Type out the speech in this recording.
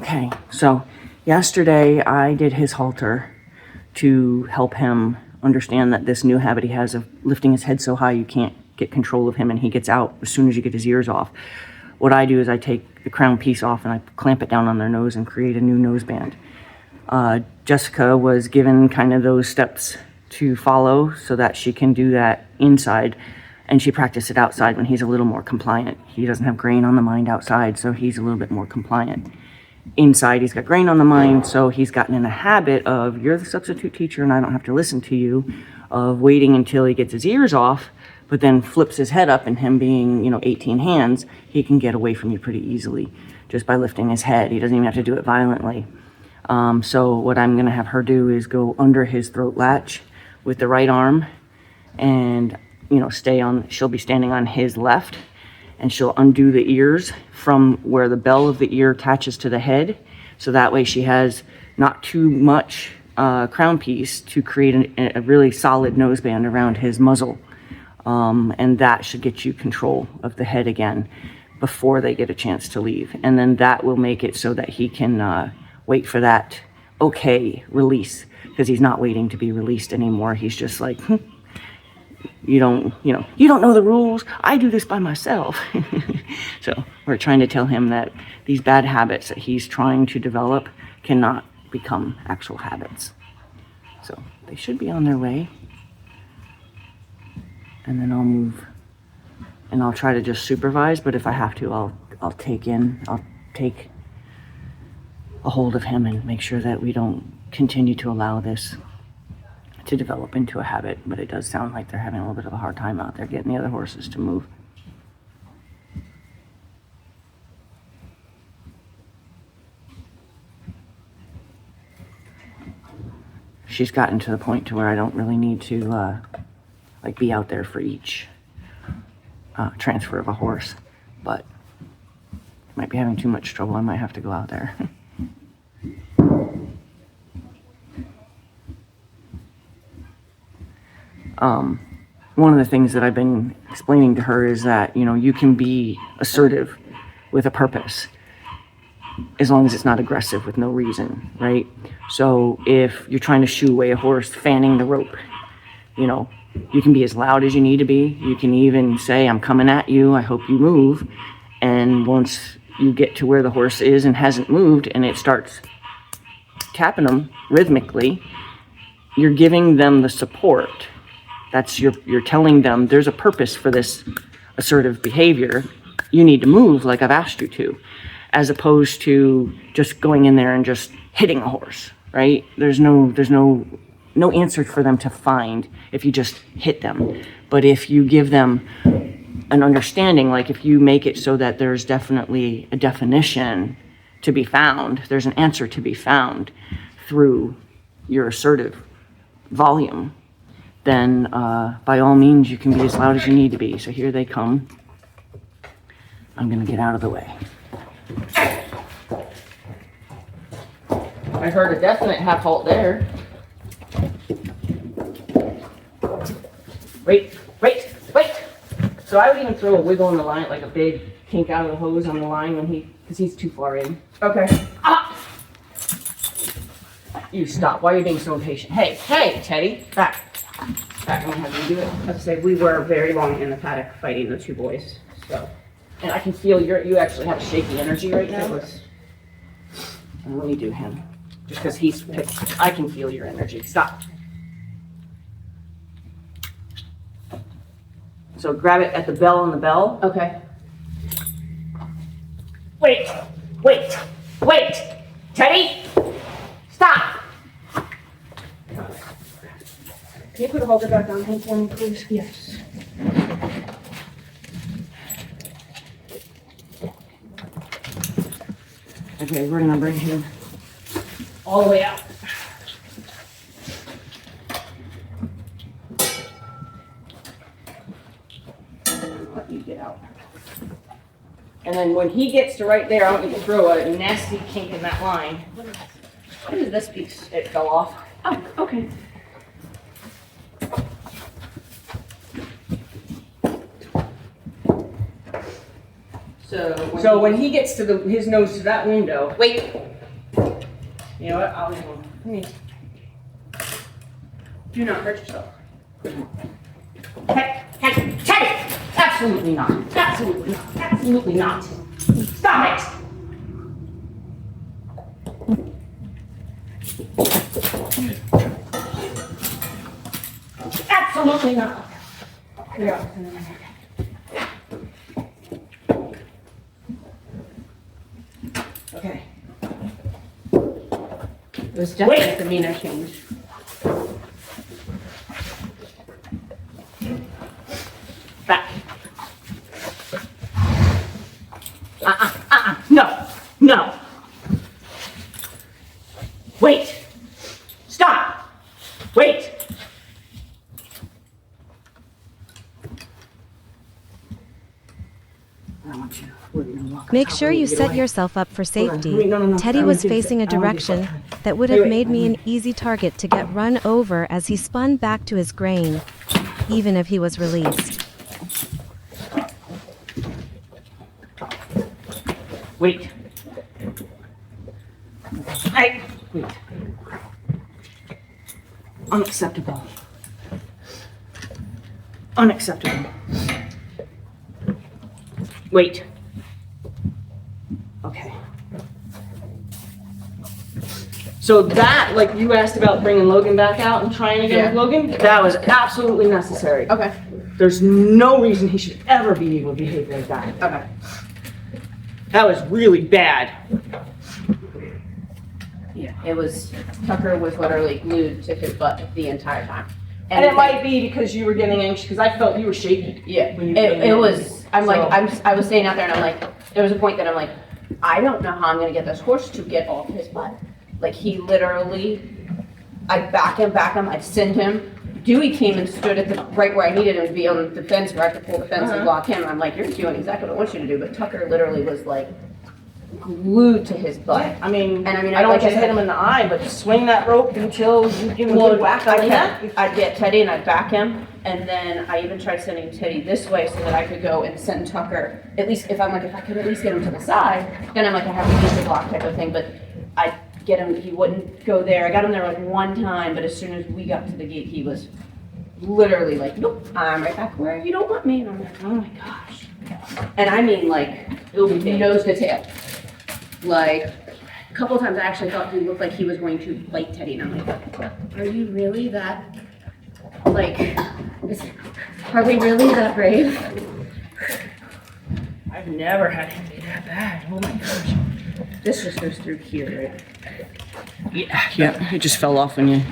Okay, so yesterday I did his halter to help him understand that this new habit he has of lifting his head so high you can't get control of him and he gets out as soon as you get his ears off. What I do is I take the crown piece off and I clamp it down on their nose and create a new nose band. Jessica was given kind of those steps to follow so that she can do that inside, and she practiced it outside when he's a little more compliant. He doesn't have grain on the mind outside, so he's a little bit more compliant. Inside, he's got grain on the mind, so he's gotten in a habit of, you're the substitute teacher and I don't have to listen to you, of waiting until he gets his ears off, but then flips his head up, and him being, 18 hands, he can get away from you pretty easily just by lifting his head. He doesn't even have to do it violently. So what I'm gonna have her do is go under his throat latch with the right arm and, she'll be standing on his left, and she'll undo the ears from where the bell of the ear attaches to the head. So that way she has not too much crown piece to create a really solid noseband around his muzzle. And that should get you control of the head again before they get a chance to leave. And then that will make it so that he can wait for that okay release, because he's not waiting to be released anymore. He's just like, you don't know the rules. I do this by myself. So we're trying to tell him that these bad habits that he's trying to develop cannot become actual habits. So they should be on their way. And then I'll move and I'll try to just supervise, but if I have to, I'll take a hold of him and make sure that we don't continue to allow this to develop into a habit. But it does sound like they're having a little bit of a hard time out there getting the other horses to move. She's gotten to the point to where I don't really need to be out there for each transfer of a horse, but might be having too much trouble. I might have to go out there. One of the things that I've been explaining to her is that, you can be assertive with a purpose as long as it's not aggressive with no reason, right? So if you're trying to shoo away a horse fanning the rope, you can be as loud as you need to be. You can even say, I'm coming at you, I hope you move. And once you get to where the horse is and hasn't moved and it starts tapping them rhythmically, you're giving them the support. You're telling them there's a purpose for this assertive behavior. You need to move like I've asked you to, as opposed to just going in there and just hitting a horse, right? There's no answer for them to find if you just hit them. But if you give them an understanding, like if you make it so that there's definitely a definition to be found, there's an answer to be found through your assertive volume, then by all means you can be as loud as you need to be. So here they come. I'm gonna get out of the way. I heard a definite half halt there. Wait. So I would even throw a wiggle in the line, like a big kink out of the hose on the line because he's too far in. Okay. Ah! You stop. Why are you being so impatient? Hey, Teddy, back. I'm gonna have you do it. I have to say, we were very long in the paddock fighting the two boys, so. And I can feel you actually have a shaky energy right now. It was. And let me do him. Just because he's picked, I can feel your energy. Stop. So grab it at the bell on the bell. Okay. Wait. Teddy, stop. Can you put a halter back on him for me, please? Yes. Okay, we're gonna bring him all the way out. Let you get out. And then when he gets to right there, I want you to throw a nasty kink in that line. What is this piece? It fell off. Oh, okay. So when he gets to his nose to that window, Wait. you know what? I'll come here. Do not hurt yourself. Hey, Teddy! Absolutely not. Absolutely not. Absolutely not. Stop it! Absolutely not. Yeah. Okay. It was definitely a demeanor change. Back. No. No. Wait. Stop. Wait. I want you. We're gonna walk Make up sure top you and get set away. yourself up for Hold on. safety. Wait, no. Teddy I was wanna do facing a this. I wanna do direction this. that would have Wait, made me an easy target to get run over as he spun back to his grain, even if he was released. Wait. Hey. Wait. Unacceptable. Unacceptable. Wait. Okay. So that, like you asked about bringing Logan back out and trying again with Yeah. Logan, that was absolutely necessary. Okay. There's no reason he should ever be able to behave like that. Okay. That was really bad. Yeah, it was, Tucker was literally glued to his butt the entire time. And it might be because you were getting anxious, because I felt you were shaky. Yeah, when you came it in. was, I'm So- like, I was staying out there and I'm like, there was a point that I'm like, I don't know how I'm gonna get this horse to get off his butt. Like, he literally, I'd back him, I'd send him. Dewey came and stood at the, right where I needed him to be on the fence, where I could pull the fence and block him. And I'm like, you're doing exactly what I want you to do, but Tucker literally was like glued to his butt. I mean, And I mean, I don't like want you I to hit said- him in the eye, but swing that rope until you give him a Well, good whack like that. I'd get Teddy and I'd back him, and then I even tried sending Teddy this way so that I could go and send Tucker, at least if I'm like, if I could at least get him to the side, then I'm like, I have to use the block type of thing, but I'd get him, he wouldn't go there. I got him there like one time, but as soon as we got to the gate, he was literally like, nope, I'm right back where you don't want me. And I'm like, oh my gosh. And I mean like, nose to tail. Like, a couple of times I actually thought he looked like he was going to bite Teddy, and I'm like, are you really that, like, are we really that brave? I've never had him be that bad. Oh my gosh. This just goes through here, right? Yeah, it just fell off when you